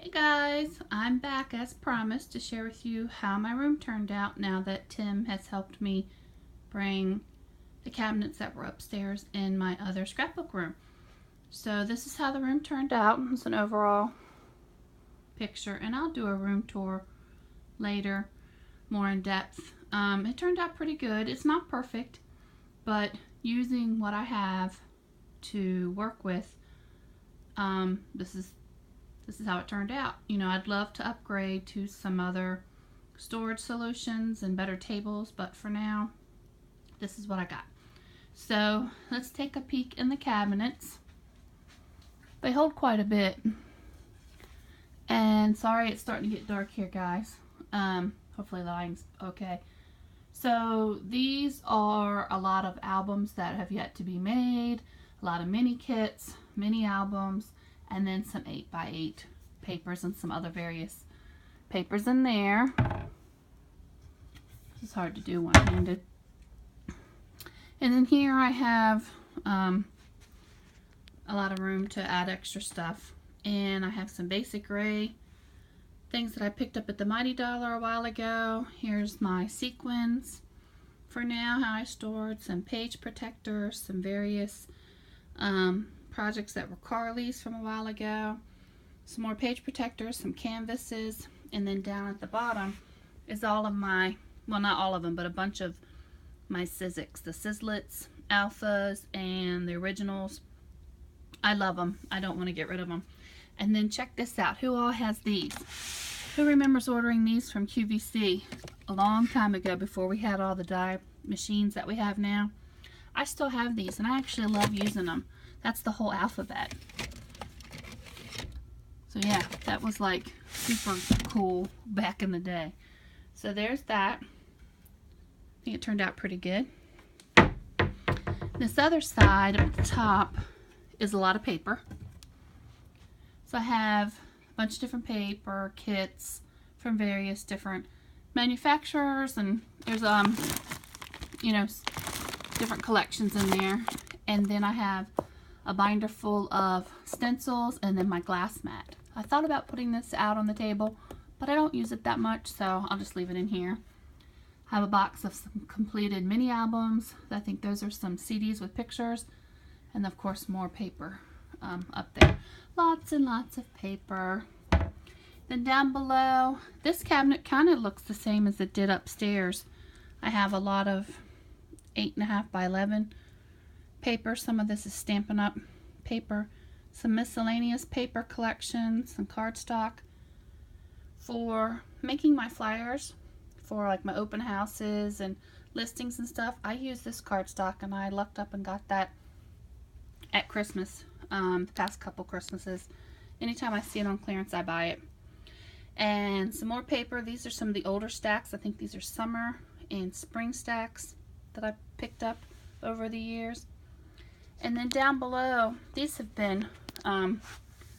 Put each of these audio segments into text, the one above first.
Hey guys, I'm back as promised to share with you how my room turned out now that Tim has helped me bring the cabinets that were upstairs in my other scrapbook room. So this is how the room turned out. It's an overall picture, and I'll do a room tour later, more in depth. It turned out pretty good. It's not perfect, but using what I have to work with, this is how it turned out. You know, I'd love to upgrade to some other storage solutions and better tables, but for now, this is what I got. So let's take a peek in the cabinets. They hold quite a bit. And sorry, it's starting to get dark here, guys. Hopefully the lighting's okay. So these are a lot of albums that have yet to be made, a lot of mini kits, mini albums, and then some 8x8 papers and some other various papers in there. This is hard to do one-handed. And then here I have a lot of room to add extra stuff. And I have some basic gray things that I picked up at the Mighty Dollar a while ago. Here's my sequins for now, how I stored some page protectors, some various projects that were Carly's from a while ago, some more page protectors, some canvases, and then down at the bottom is all of my, well, not all of them, but a bunch of my Sizzix, the Sizzlets, Alphas, and the originals. I love them. I don't want to get rid of them. And then check this out. Who all has these? Who remembers ordering these from QVC a long time ago before we had all the die machines that we have now? I still have these, and I actually love using them. That's the whole alphabet. So yeah, that was like super cool back in the day. So there's that. I think it turned out pretty good. This other side at the top is a lot of paper. So I have a bunch of different paper kits from various different manufacturers, and there's you know, different collections in there. And then I have a binder full of stencils and then my glass mat. I thought about putting this out on the table, but I don't use it that much, so I'll just leave it in here. I have a box of some completed mini albums. I think those are some CDs with pictures, and of course more paper up there. Lots and lots of paper. Then down below, this cabinet kind of looks the same as it did upstairs. I have a lot of 8.5 by 11 paper. Some of this is Stampin' Up paper, some miscellaneous paper collections, some cardstock for making my flyers for like my open houses and listings and stuff. I use this cardstock, and I lucked up and got that at Christmas, the past couple Christmases. Anytime I see it on clearance, I buy it. And some more paper. These are some of the older stacks. I think these are summer and spring stacks that I picked up over the years. And then down below, these have been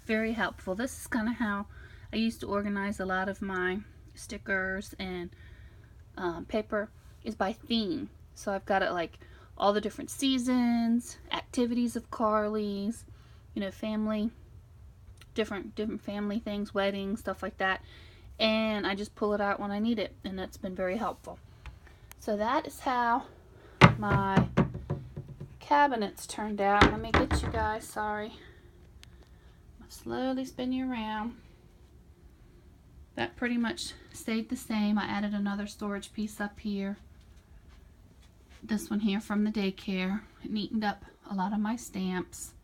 very helpful. This is kind of how I used to organize a lot of my stickers and paper, is by theme. So I've got it like all the different seasons, activities of Carly's, you know, family, different family things, weddings, stuff like that. And I just pull it out when I need it, and that's been very helpful. So that is how my cabinets turned out. Let me get you guys, sorry. I'll slowly spin you around. That pretty much stayed the same. I added another storage piece up here. This one here from the daycare. It neatened up a lot of my stamps.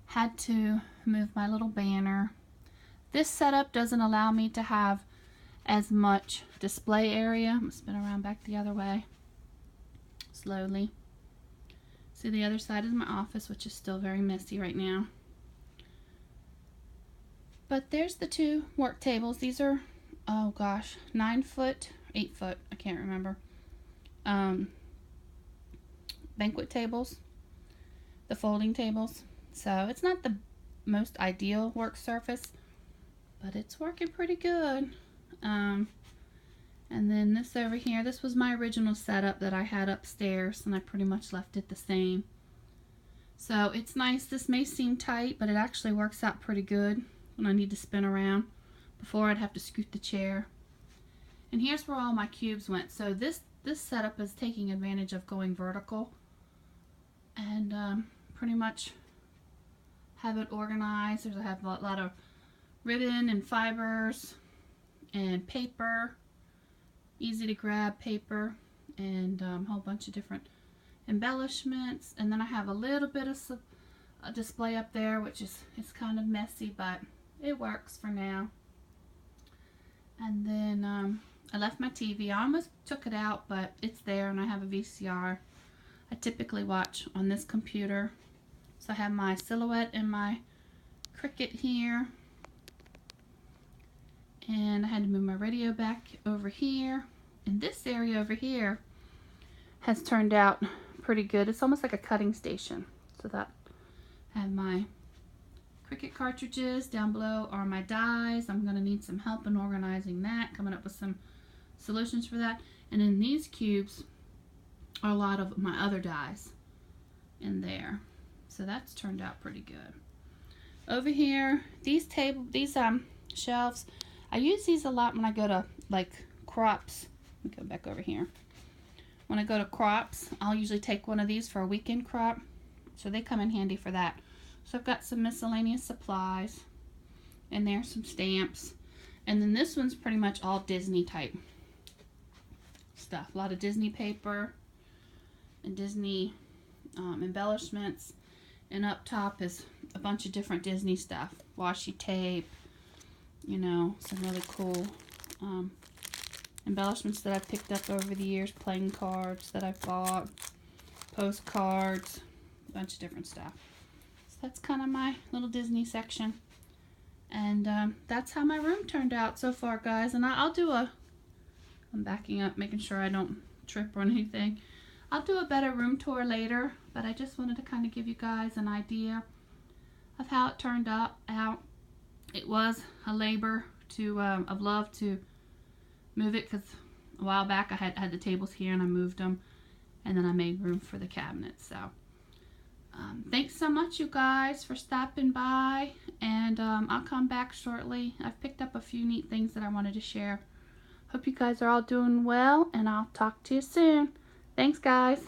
Had to move my little banner. This setup doesn't allow me to have as much display area. I'm going to spin around back the other way. Slowly. See, the other side is my office, which is still very messy right now. But there's the two work tables. These are, oh gosh, 9 foot, 8 foot, I can't remember. Banquet tables, the folding tables. So it's not the most ideal work surface, but it's working pretty good. And then this over here, this was my original setup that I had upstairs, and I pretty much left it the same. So it's nice. This may seem tight, but it actually works out pretty good when I need to spin around. Before I'd have to scoot the chair. And here's where all my cubes went. So this setup is taking advantage of going vertical, and pretty much have it organized. I have a lot of ribbon and fibers and paper, easy to grab paper, and a whole bunch of different embellishments. And then I have a little bit of a display up there, which is kind of messy, but it works for now. And then I left my TV. I almost took it out, but it's there, and I have a VCR. I typically watch on this computer. So I have my Silhouette and my Cricut here. And I had to move my radio back over here. And this area over here has turned out pretty good. It's almost like a cutting station. So that I have my Cricut cartridges. Down below are my dies. I'm going to need some help in organizing that, coming up with some solutions for that. And in these cubes are a lot of my other dies in there. So that's turned out pretty good. Over here, these shelves, I use these a lot when I go to like crops. Let me go back over here. When I go to crops, I'll usually take one of these for a weekend crop. So they come in handy for that. So I've got some miscellaneous supplies, and there's some stamps. And then this one's pretty much all Disney type stuff. A lot of Disney paper and Disney embellishments. And up top is a bunch of different Disney stuff. Washi tape, you know, some really cool embellishments that I've picked up over the years. Playing cards that I've bought. Postcards. A bunch of different stuff. That's kind of my little Disney section, and that's how my room turned out so far, guys. And I'm backing up, making sure I don't trip or anything. I'll do a better room tour later, but I just wanted to kind of give you guys an idea of how it turned out. It was a labor of love to move it, because a while back I had the tables here and I moved them, and then I made room for the cabinets. So thanks so much, you guys, for stopping by, and I'll come back shortly. I've picked up a few neat things that I wanted to share. Hope you guys are all doing well, and I'll talk to you soon. Thanks, guys.